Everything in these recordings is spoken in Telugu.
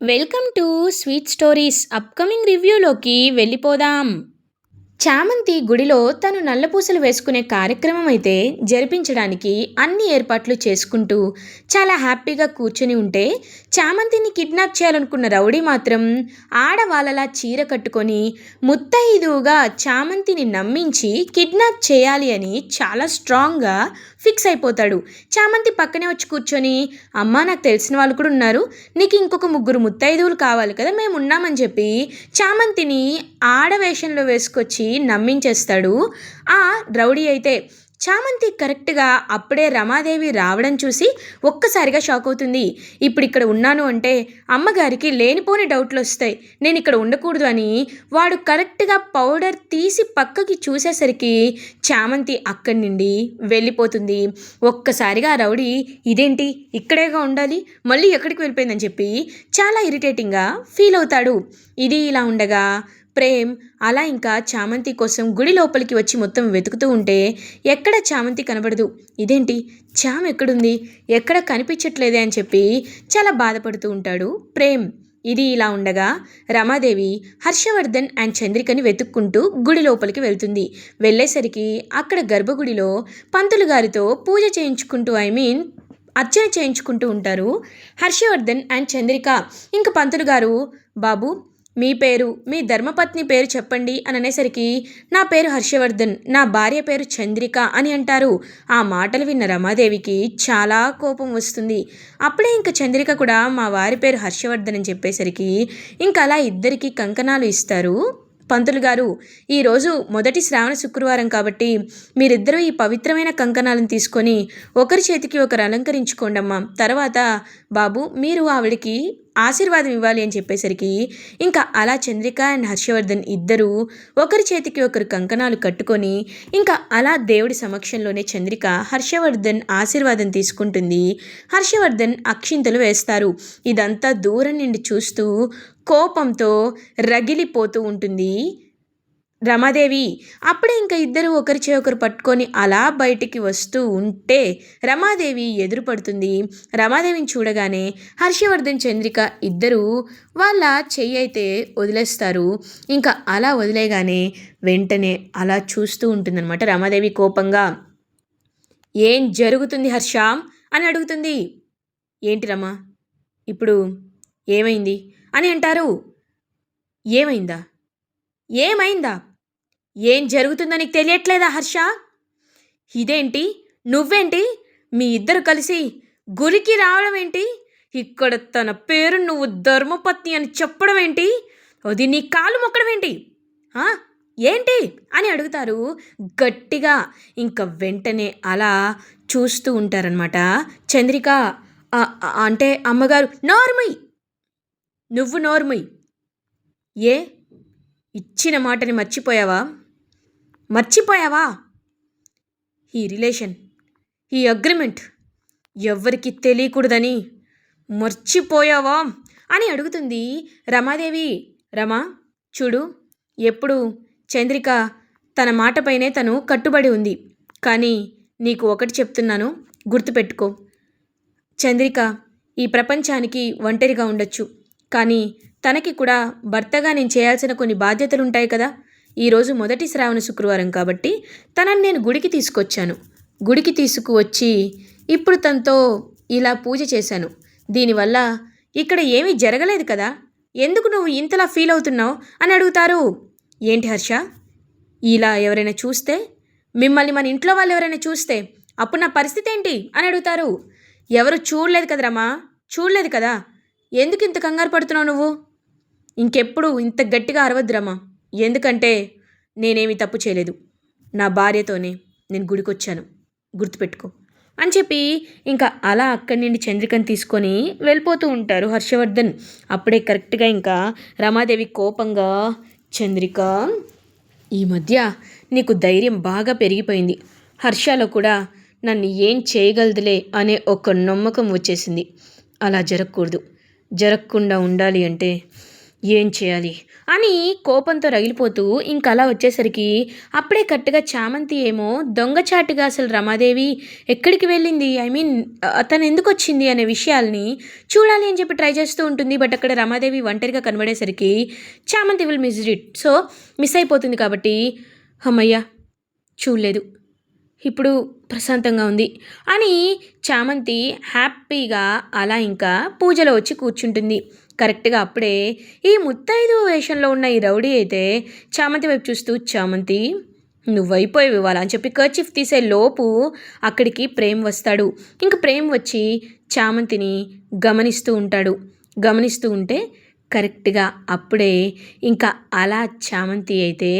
Welcome to sweet stories upcoming రివ్యూలోకి వెళ్ళిపోదాం. చామంతి గుడిలో తను నల్లపూసలు వేసుకునే కార్యక్రమం అయితే జరిపించడానికి అన్ని ఏర్పాట్లు చేసుకుంటూ చాలా హ్యాపీగా కూర్చుని ఉంటే, చామంతిని కిడ్నాప్ చేయాలనుకున్న రౌడీ మాత్రం ఆడవాళ్ళలా చీర కట్టుకొని ముత్తైదువుగా చామంతిని నమ్మించి కిడ్నాప్ చేయాలి అని చాలా స్ట్రాంగ్గా ఫిక్స్ అయిపోతాడు. చామంతి పక్కనే వచ్చి కూర్చొని, అమ్మా నాకు తెలిసిన వాళ్ళు కూడా ఉన్నారు, నీకు ఇంకొక ముగ్గురు ముత్తైదువులు కావాలి కదా, మేము ఉన్నామని చెప్పి చామంతిని ఆడవేషంలో వేసుకొచ్చి నమ్మించేస్తాడు ఆ రౌడీ అయితే. చామంతి కరెక్ట్గా అప్పుడే రమాదేవి రావడం చూసి ఒక్కసారిగా షాక్ అవుతుంది. ఇప్పుడు ఇక్కడ ఉన్నాను అంటే అమ్మగారికి లేనిపోని డౌట్లు వస్తాయి, నేను ఇక్కడ ఉండకూడదు అని. వాడు కరెక్ట్గా పౌడర్ తీసి పక్కకి చూసేసరికి చామంతి అక్కడి నుండి వెళ్ళిపోతుంది. ఒక్కసారిగా రౌడీ ఇదేంటి ఇక్కడేగా ఉండాలి, మళ్ళీ ఎక్కడికి వెళ్ళిపోయిందని చెప్పి చాలా ఇరిటేటింగ్గా ఫీల్ అవుతాడు. ఇది ఇలా ఉండగా ప్రేమ్ అలా ఇంకా చామంతి కోసం గుడి లోపలికి వచ్చి మొత్తం వెతుకుతూ ఉంటే ఎక్కడ చామంతి కనబడదు. ఇదేంటి చామ ఎక్కడుంది, ఎక్కడ కనిపించట్లేదే అని చెప్పి చాలా బాధపడుతూ ఉంటాడు ప్రేమ్. ఇది ఇలా ఉండగా రమాదేవి హర్షవర్ధన్ అండ్ చంద్రికని వెతుక్కుంటూ గుడి లోపలికి వెళ్తుంది. వెళ్ళేసరికి అక్కడ గర్భగుడిలో పంతులు గారితో పూజ చేయించుకుంటూ అర్చన చేయించుకుంటూ ఉంటారు హర్షవర్ధన్ అండ్ చంద్రిక. ఇంక పంతులు గారు, బాబు మీ పేరు, మీ ధర్మపత్ని పేరు చెప్పండి అని అనేసరికి, నా పేరు హర్షవర్ధన్, నా భార్య పేరు చంద్రిక అని అంటారు. ఆ మాటలు విన్న రమాదేవికి చాలా కోపం వస్తుంది. అప్పుడే ఇంక చంద్రిక కూడా మా వారి పేరు హర్షవర్ధన్ అని చెప్పేసరికి ఇంక అలా ఇద్దరికి కంకణాలు ఇస్తారు పంతులు గారు. ఈరోజు మొదటి శ్రావణ శుక్రవారం కాబట్టి మీరిద్దరూ ఈ పవిత్రమైన కంకణాలను తీసుకొని ఒకరి చేతికి ఒకరు అలంకరించుకోండమ్మా. తర్వాత బాబు మీరు ఆవిడకి ఆశీర్వాదం ఇవ్వాలి అని చెప్పేసరికి ఇంకా అలా చంద్రిక అండ్ హర్షవర్ధన్ ఇద్దరూ ఒకరి చేతికి ఒకరు కంకణాలు కట్టుకొని ఇంకా అలా దేవుడి సమక్షంలోనే చంద్రిక హర్షవర్ధన్ ఆశీర్వాదం తీసుకుంటుంది. హర్షవర్ధన్ అక్షింతలు వేస్తారు. ఇదంతా దూరం నుండి చూస్తూ కోపంతో రగిలిపోతూ ఉంటుంది రమాదేవి. అప్పుడే ఇంకా ఇద్దరు ఒకరి చే ఒకరు పట్టుకొని అలా బయటికి వస్తూ ఉంటే రమాదేవి ఎదురు పడుతుంది. రమాదేవిని చూడగానే హర్షవర్ధన్ చంద్రిక ఇద్దరు వాళ్ళ చెయ్యి అయితే వదిలేస్తారు. ఇంకా అలా వదిలేగానే వెంటనే అలా చూస్తూ ఉంటుందన్నమాట రమాదేవి కోపంగా. ఏం జరుగుతుంది హర్ష అని అడుగుతుంది. ఏంటి రమా ఇప్పుడు ఏమైంది అని అంటారు. ఏమైందా ఏమైందా ఏం జరుగుతుందో నీకు తెలియట్లేదా హర్ష? ఇదేంటి, నువ్వేంటి, మీ ఇద్దరు కలిసి గురికి రావడం ఏంటి? ఇక్కడ తన పేరు నువ్వు ధర్మపత్ని అని చెప్పడం ఏంటి? అది నీ కాలు మొక్కడం ఏంటి? ఏంటి అని అడుగుతారు గట్టిగా. ఇంకా వెంటనే అలా చూస్తూ ఉంటారనమాట చంద్రిక. అంటే అమ్మగారు, నోర్మయ్, నువ్వు నోర్మయ్. ఏ ఇచ్చిన మాటని మర్చిపోయావా? ఈ రిలేషన్, ఈ అగ్రిమెంట్ ఎవ్వరికి తెలియకూడదని మర్చిపోయావా అని అడుగుతుంది రమాదేవి. రమా చూడు, ఎప్పుడు చంద్రిక తన మాటపైనే తను కట్టుబడి ఉంది. కానీ నీకు ఒకటి చెప్తున్నాను, గుర్తుపెట్టుకో. చంద్రిక ఈ ప్రపంచానికి ఒంటరిగా ఉండొచ్చు, కానీ తనకి కూడా భర్తగా నేను చేయాల్సిన కొన్ని బాధ్యతలు ఉంటాయి కదా. ఈరోజు మొదటి శ్రావణ శుక్రవారం కాబట్టి తనని నేను గుడికి తీసుకొచ్చాను. గుడికి తీసుకువచ్చి ఇప్పుడు తనతో ఇలా పూజ చేశాను. దీనివల్ల ఇక్కడ ఏమీ జరగలేదు కదా, ఎందుకు నువ్వు ఇంతలా ఫీల్ అవుతున్నావు అని అడుగుతారు. ఏంటి హర్ష, ఇలా ఎవరైనా చూస్తే, మిమ్మల్ని మన ఇంట్లో వాళ్ళు ఎవరైనా చూస్తే అప్పుడు నా పరిస్థితి ఏంటి అని అడుగుతారు. ఎవరు చూడలేదు కదరమ్మా, చూడలేదు కదా, ఎందుకు ఇంత కంగారు పడుతున్నావు నువ్వు? ఇంకెప్పుడు ఇంత గట్టిగా అరవద్దురమ్మా, ఎందుకంటే నేనేమి తప్పు చేయలేదు. నా భార్యతోనే నేను గుడికొచ్చాను, గుర్తుపెట్టుకో అని చెప్పి ఇంకా అలా అక్కడి నుండి చంద్రికను తీసుకొని వెళ్ళిపోతూ ఉంటారు హర్షవర్ధన్. అప్పుడే కరెక్ట్గా ఇంకా రమాదేవి కోపంగా, చంద్రిక ఈ మధ్య నీకు ధైర్యం బాగా పెరిగిపోయింది. హర్షలో కూడా నన్ను ఏం చేయగలదులే అనే ఒక నమ్మకం వచ్చేసింది. అలా జరగకూడదు. జరగకుండా ఉండాలి అంటే ఏం చేయాలి అని కోపంతో రగిలిపోతూ ఇంకలా వచ్చేసరికి అప్పుడే కరెక్ట్‌గా చామంతి ఏమో దొంగచాటుగా అసలు రమాదేవి ఎక్కడికి వెళ్ళింది? ఐ మీన్ తను ఎందుకొచ్చింది అనే విషయాల్ని చూడాలి అని చెప్పి ట్రై చేస్తూ ఉంటుంది. బట్ అక్కడ రమాదేవి ఒంటరిగా కనబడేసరికి చామంతి will missed it. So, miss అయిపోతుంది కాబట్టి హమ్మయ్య! చూడలేదు. ఇప్పుడు ప్రశాంతంగా ఉంది అని చామంతి హ్యాపీగా అలా ఇంకా పూజలో వచ్చి కూర్చుంటుంది. కరెక్ట్‌గా అప్పుడే ఈ ముత్తైదువ వేషంలో ఉన్న ఈ రౌడీ అయితే చామంతి వైపు చూస్తూ, చామంతి నువ్వైపోయావు ఇవాళ అని చెప్పి కర్చీఫ్ తీసే లోపు అక్కడికి ప్రేమ్ వస్తాడు. ఇంక ప్రేమ్ వచ్చి చామంతిని గమనిస్తూ ఉంటాడు. గమనిస్తూ ఉంటే కరెక్ట్‌గా అప్పుడే ఇంకా అలా చామంతి అయితే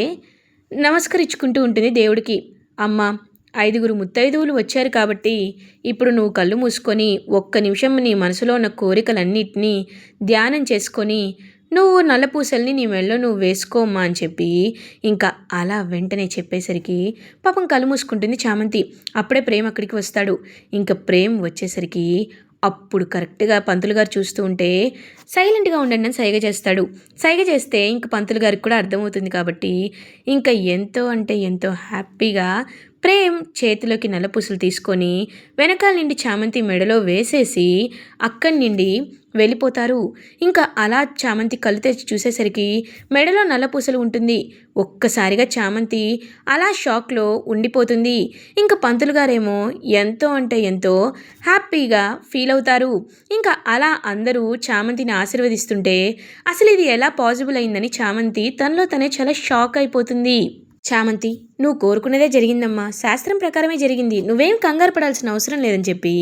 నమస్కరించుకుంటూ ఉంటుంది దేవుడికి. అమ్మ, 5గురు ముత్తైదువులు వచ్చారు కాబట్టి ఇప్పుడు నువ్వు కళ్ళు మూసుకొని ఒక్క నిమిషం నీ మనసులో ఉన్న కోరికలన్నిటినీ ధ్యానం చేసుకొని నువ్వు నల్లపూసల్ని నీ మెడలో నువ్వు వేసుకోమ్మా అని చెప్పి ఇంకా అలా వెంటనే చెప్పేసరికి పాపం కళ్ళు మూసుకుంటుంది చామంతి. అప్పుడే ప్రేమ్ అక్కడికి వస్తాడు. ఇంకా ప్రేమ్ వచ్చేసరికి అప్పుడు కరెక్ట్‌గా పంతులు గారు చూస్తూ ఉంటే సైలెంట్‌గా ఉండండి అని సైగ చేస్తాడు. సైగ చేస్తే ఇంక పంతులు గారికి కూడా అర్థమవుతుంది కాబట్టి ఇంకా ఎంతో అంటే ఎంతో హ్యాపీగా ప్రేమ్ చేతిలోకి నల్లపూసలు తీసుకొని వెనకాల నుండి చామంతి మెడలో వేసేసి అక్కడి నుండి వెళ్ళిపోతారు. ఇంకా అలా చామంతి కళ్ళు తెరిచి చూసేసరికి మెడలో నల్లపూసలు ఉంటుంది. ఒక్కసారిగా చామంతి అలా షాక్లో ఉండిపోతుంది. ఇంకా పంతులు గారేమో ఎంతో అంటే ఎంతో హ్యాపీగా ఫీల్ అవుతారు. ఇంకా అలా అందరూ చామంతిని ఆశీర్వదిస్తుంటే అసలు ఇది ఎలా పాసిబుల్ అయిందని చామంతి తనలో తనే చాలా షాక్ అయిపోతుంది. చామంతి, నువ్వు కోరుకునేదే జరిగిందమ్మా, శాస్త్రం ప్రకారమే జరిగింది, నువ్వేం కంగారు పడాల్సిన అవసరం లేదని చెప్పి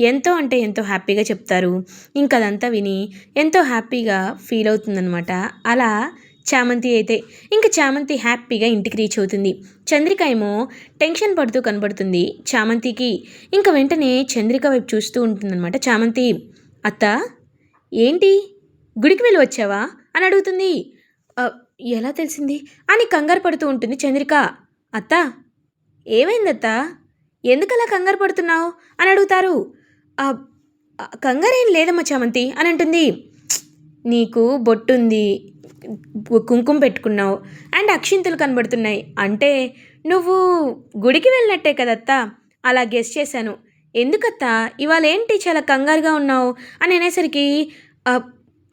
ఎంతో అంటే ఎంతో హ్యాపీగా చెప్తారు. ఇంకా అదంతా విని ఎంతో హ్యాపీగా ఫీల్ అవుతుందనమాట. అలా చామంతి అయితే ఇంకా చామంతి హ్యాపీగా ఇంటికి రీచ్ అవుతుంది. చంద్రిక ఏమో టెన్షన్ పడుతూ కనబడుతుంది చామంతికి. ఇంకా వెంటనే చంద్రిక వైపు చూస్తూ ఉంటుందన్నమాట చామంతి. అత్త, ఏంటి గుడికి వెళ్ళి వచ్చావా అని అడుగుతుంది. ఎలా తెలిసింది అని కంగారు పడుతూ ఉంటుంది చంద్రిక. అత్త, ఏమైందత్తా, ఎందుకలా కంగారు పడుతున్నావు అని అడుగుతారు. కంగారేం లేదమ్మా చామంతి అని అంటుంది. నీకు బొట్టుంది, కుంకుమ పెట్టుకున్నావు అండ్ అక్షింతలు కనబడుతున్నాయి అంటే నువ్వు గుడికి వెళ్ళినట్టే కదత్తా, అలా గెస్ చేశాను. ఎందుకత్తా ఇవాళ ఏంటి చాలా కంగారుగా ఉన్నావు అని అనేసరికి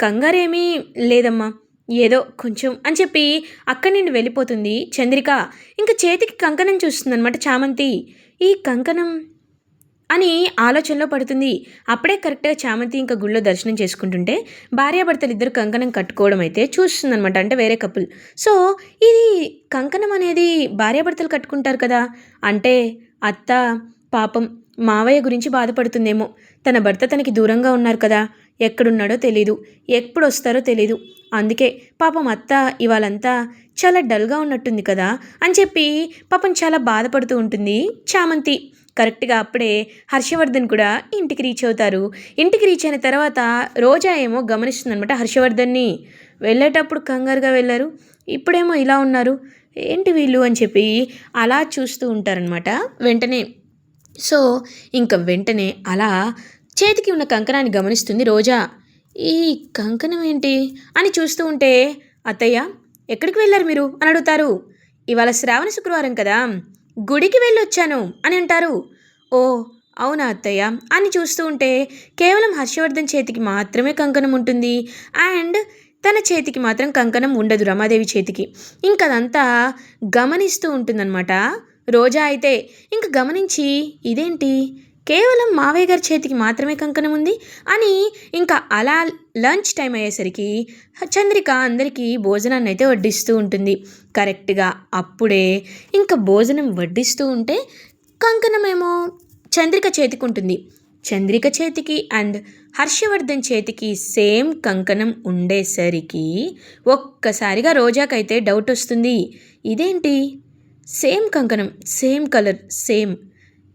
కంగారేమీ లేదమ్మా, ఏదో కొంచెం అని చెప్పి అక్కడి నుండి వెళ్ళిపోతుంది చంద్రిక. ఇంకా చేతికి కంకణం చూస్తుందన్నమాట చామంతి. ఈ కంకణం అని ఆలోచనలో పడుతుంది. అప్పుడే కరెక్ట్గా చామంతి ఇంకా గుళ్ళో దర్శనం చేసుకుంటుంటే భార్యాభర్తలు ఇద్దరు కంకణం కట్టుకోవడం అయితే చూస్తుందన్నమాట. అంటే వేరే కపుల్. సో ఇది కంకణం అనేది భార్యాభర్తలు కట్టుకుంటారు కదా, అంటే అత్త పాపం మావయ్య గురించి బాధపడుతుందేమో. తన భర్త తనకి దూరంగా ఉన్నారు కదా, ఎక్కడున్నాడో తెలీదు, ఎప్పుడు వస్తారో తెలీదు, అందుకే పాపం అత్త ఇవాళంతా చాలా డల్గా ఉన్నట్టుంది కదా అని చెప్పి పాపం చాలా బాధపడుతూ ఉంటుంది చామంతి. కరెక్ట్గా అప్పుడే హర్షవర్ధన్ కూడా ఇంటికి రీచ్ అవుతారు. ఇంటికి రీచ్ అయిన తర్వాత రోజా ఏమో గమనిస్తుందనమాట హర్షవర్ధన్ని. వెళ్ళేటప్పుడు కంగారుగా వెళ్ళారు, ఇప్పుడేమో ఇలా ఉన్నారు, ఏంటి వీళ్ళు అని చెప్పి అలా చూస్తూ ఉంటారనమాట. వెంటనే ఇంకా వెంటనే అలా చేతికి ఉన్న కంకణాన్ని గమనిస్తుంది రోజా. ఈ కంకణం ఏంటి అని చూస్తూ ఉంటే, అత్తయ్య ఎక్కడికి వెళ్ళారు మీరు అని అడుగుతారు. ఇవాళ శ్రావణ శుక్రవారం కదా, గుడికి వెళ్ళొచ్చాను అని అంటారు. ఓ అవునా అత్తయ్య అని చూస్తూ ఉంటే కేవలం హర్షవర్ధన్ చేతికి మాత్రమే కంకణం ఉంటుంది అండ్ తన చేతికి మాత్రం కంకణం ఉండదు, రమాదేవి చేతికి. ఇంకదంతా గమనిస్తూ ఉంటుందన్నమాట రోజా అయితే. ఇంక గమనించి ఇదేంటి కేవలం మావయ్య గారి చేతికి మాత్రమే కంకణం ఉంది అని ఇంకా అలా లంచ్ టైం అయ్యేసరికి చంద్రిక అందరికీ భోజనాన్ని అయితే వడ్డిస్తూ ఉంటుంది. కరెక్ట్గా అప్పుడే ఇంకా భోజనం వడ్డిస్తూ ఉంటే కంకణమేమో చంద్రిక చేతికి ఉంటుంది. చంద్రిక చేతికి అండ్ హర్షవర్ధన్ చేతికి సేమ్ కంకణం ఉండేసరికి ఒక్కసారిగా రోజాకైతే డౌట్ వస్తుంది. ఇదేంటి సేమ్ కంకణం, సేమ్ కలర్, సేమ్,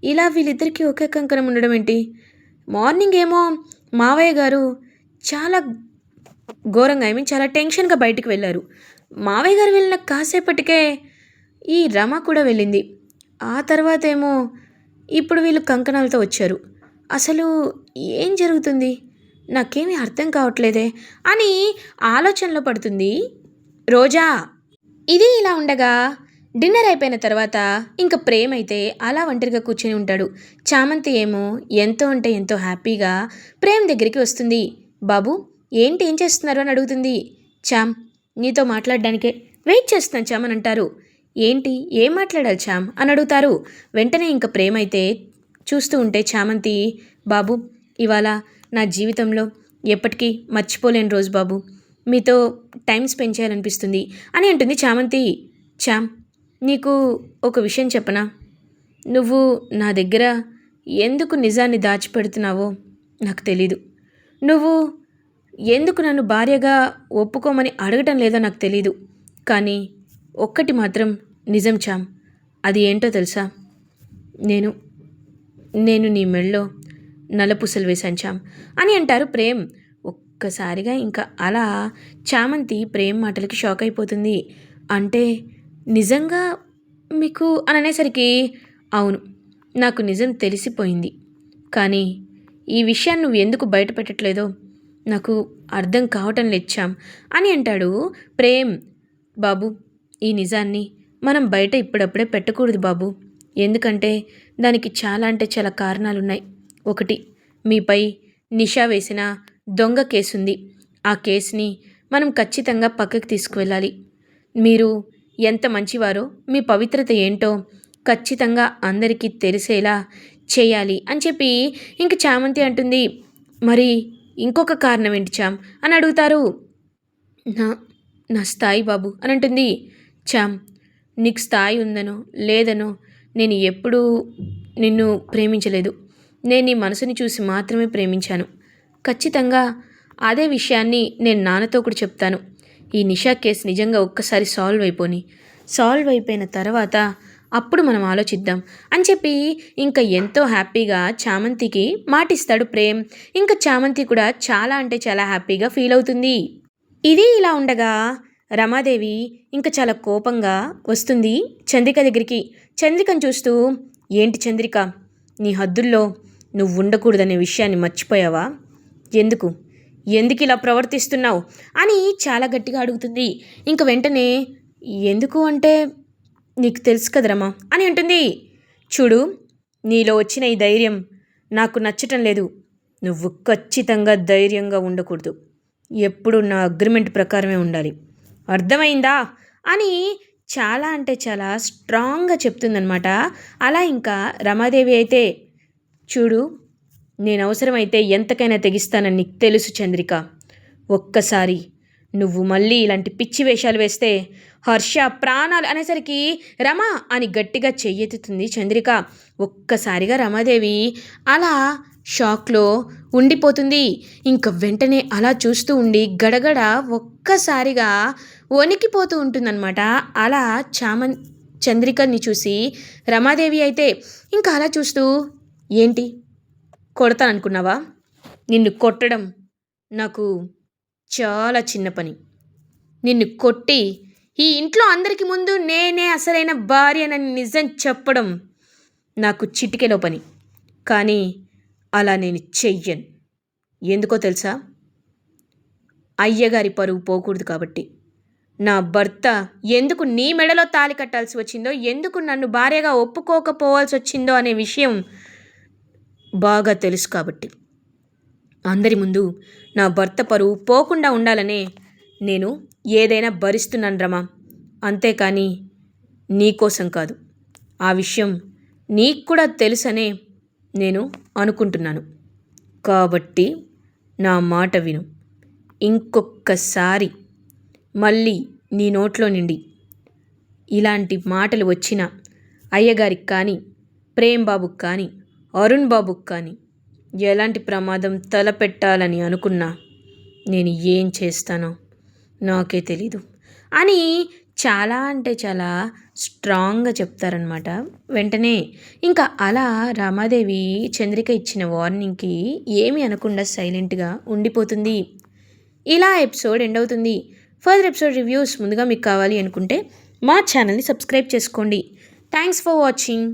ఇలా వీళ్ళిద్దరికీ ఒకే కంకణం ఉండడం ఏంటి? మార్నింగ్ ఏమో మావయ్య గారు చాలా ఘోరంగా చాలా టెన్షన్గా బయటికి వెళ్ళారు. మావయ్య గారు వెళ్ళిన కాసేపటికే ఈ రమ కూడా వెళ్ళింది. ఆ తర్వాత ఏమో ఇప్పుడు వీళ్ళు కంకణాలతో వచ్చారు. అసలు ఏం జరుగుతుంది? నాకేమీ అర్థం కావట్లేదే అని ఆలోచనలో పడుతుంది రోజా. ఇది ఇలా ఉండగా డిన్నర్ అయిపోయిన తర్వాత ఇంక ప్రేమ్ అయితే అలా ఒంటరిగా కూర్చొని ఉంటాడు. చామంతి ఏమో ఎంతో అంటే ఎంతో హ్యాపీగా ప్రేమ్ దగ్గరికి వస్తుంది. బాబు ఏంటి ఏం చేస్తున్నారు అని అడుగుతుంది. చామ్ నీతో మాట్లాడడానికే వెయిట్ చేస్తున్నాను చామ్ అని అంటారు. ఏంటి ఏం మాట్లాడాలి చామ్ అని అడుగుతారు. వెంటనే ఇంక ప్రేమ్ అయితే చూస్తూ ఉంటే చామంతి, బాబు ఇవాళ నా జీవితంలో ఎప్పటికీ మర్చిపోలేని రోజు బాబు, మీతో టైం స్పెండ్ చేయాలనిపిస్తుంది అని అంటుంది చామంతి. చామ్ నీకు ఒక విషయం చెప్పనా? నువ్వు నా దగ్గర ఎందుకు నిజాన్ని దాచిపెడుతున్నావో నాకు తెలీదు. నువ్వు ఎందుకు నన్ను భార్యగా ఒప్పుకోమని అడగటం లేదో నాకు తెలీదు. కానీ ఒక్కటి మాత్రం నిజం చామ్, అది ఏంటో తెలుసా? నేను నేను నీ మెళ్ళో నల్లపూసలు వేశాను చామ్ అని అంటారు ప్రేమ్. ఒక్కసారిగా ఇంకా అలా చామంతి ప్రేమ్ మాటలకి షాక్ అయిపోతుంది. అంటే నిజంగా మీకు అని అనేసరికి, అవును నాకు నిజం తెలిసిపోయింది, కానీ ఈ విషయాన్ని నువ్వు ఎందుకు బయట పెట్టట్లేదో నాకు అర్థం కావటం లేచాం అని అంటాడు ప్రేమ్. బాబు ఈ నిజాన్ని మనం బయట ఇప్పుడప్పుడే పెట్టకూడదు బాబు, ఎందుకంటే దానికి చాలా అంటే చాలా కారణాలున్నాయి. ఒకటి, మీపై నిషా వేసిన దొంగ కేసుంది. ఆ కేసుని మనం ఖచ్చితంగా పక్కకి తీసుకువెళ్ళాలి. మీరు ఎంత మంచివారో, మీ పవిత్రత ఏంటో ఖచ్చితంగా అందరికీ తెలిసేలా చేయాలి అని చెప్పి ఇంక చామంతి అంటుంది. మరి ఇంకొక కారణం ఏంటి చామ్ అని అడుగుతారు. నా నా స్థాయి బాబు అని అంటుంది. చామ్ నీకు స్థాయి ఉందనో లేదనో నేను ఎప్పుడూ నిన్ను ప్రేమించలేదు. నేను నీ మనసుని చూసి మాత్రమే ప్రేమించాను. ఖచ్చితంగా అదే విషయాన్ని నేను నాన్నతో కూడా చెప్తాను. ఈ నిషా కేసు నిజంగా ఒక్కసారి సాల్వ్ అయిపోయిన తర్వాత అప్పుడు మనం ఆలోచిద్దాం అని చెప్పి ఇంకా ఎంతో హ్యాపీగా చామంతికి మాటిస్తాడు ప్రేమ్. ఇంకా చామంతి కూడా చాలా అంటే చాలా హ్యాపీగా ఫీల్ అవుతుంది. ఇది ఇలా ఉండగా రమాదేవి ఇంకా చాలా కోపంగా వస్తుంది చంద్రిక దగ్గరికి. చంద్రికను చూస్తూ, ఏంటి చంద్రిక, నీ హద్దుల్లో నువ్వు ఉండకూడదనే విషయాన్ని మర్చిపోయావా? ఎందుకు ఇలా ప్రవర్తిస్తున్నావు అని చాలా గట్టిగా అడుగుతుంది. ఇంక వెంటనే, ఎందుకు అంటే నీకు తెలుసు కదరమ్మా అని అంటుంది. చూడు, నీలో వచ్చిన ఈ ధైర్యం నాకు నచ్చటం లేదు. నువ్వు ఖచ్చితంగా ధైర్యంగా ఉండకూడదు. ఎప్పుడు నా అగ్రిమెంట్ ప్రకారమే ఉండాలి, అర్థమైందా అని చాలా అంటే చాలా స్ట్రాంగ్గా చెప్తుందనమాట. అలా ఇంకా రమాదేవి అయితే, చూడు నేను అవసరమైతే ఎంతకైనా తెగిస్తానని నీకు తెలుసు చంద్రిక. ఒక్కసారి నువ్వు మళ్ళీ ఇలాంటి పిచ్చి వేషాలు వేస్తే హర్ష ప్రాణాలు అనేసరికి రమా అని గట్టిగా చెయ్యెత్తుతుంది చంద్రిక. ఒక్కసారిగా రమాదేవి అలా షాక్లో ఉండిపోతుంది. ఇంక వెంటనే అలా చూస్తూ ఉండి గడగడ ఒక్కసారిగా వణికిపోతూ ఉంటుందన్నమాట. అలా చంద్రికని చూసి రమాదేవి అయితే ఇంకా అలా చూస్తూ, ఏంటి కొడతాననుకున్నావా? నిన్ను కొట్టడం నాకు చాలా చిన్న పని. నిన్ను కొట్టి ఈ ఇంట్లో అందరికి ముందు నేనే అసలైన భార్యనని నిజం చెప్పడం నాకు చిటికెలో పని. కానీ అలా నేను చెయ్యను. ఎందుకో తెలుసా? అయ్యగారి పరువు పోకూడదు కాబట్టి. నా భర్త ఎందుకు నీ మెడలో తాళి కట్టాల్సి వచ్చిందో, ఎందుకు నన్ను భార్యగా ఒప్పుకోకపోవాల్సి వచ్చిందో అనే విషయం బాగా తెలుసు కాబట్టి. అందరి ముందు నా భర్త పరువు పోకుండా ఉండాలనే నేను ఏదైనా భరిస్తున్నాను రమా, అంతేకాని నీకోసం కాదు. ఆ విషయం నీకు కూడా తెలుసనే నేను అనుకుంటున్నాను. కాబట్టి నా మాట విను. ఇంకొక్కసారి మళ్ళీ నీ నోట్లో నుండి ఇలాంటి మాటలు వచ్చిన అయ్యగారికి కానీ, ప్రేమ్ బాబుకి కానీ, అరుణ్ బాబుకి కానీ ఎలాంటి ప్రమాదం తలపెట్టాలని అనుకున్నా నేను ఏం చేస్తానో నాకే తెలీదు అని చాలా అంటే చాలా స్ట్రాంగ్గా చెప్తారనమాట. వెంటనే ఇంకా అలా రామాదేవి చంద్రిక ఇచ్చిన వార్నింగ్కి ఏమీ అనకుండా సైలెంట్గా ఉండిపోతుంది. ఇలా ఎపిసోడ్ ఎండ్ అవుతుంది. ఫర్దర్ ఎపిసోడ్ రివ్యూస్ ముందుగా మీకు కావాలి అనుకుంటే మా ఛానల్ని సబ్స్క్రైబ్ చేసుకోండి. Thanks for watching.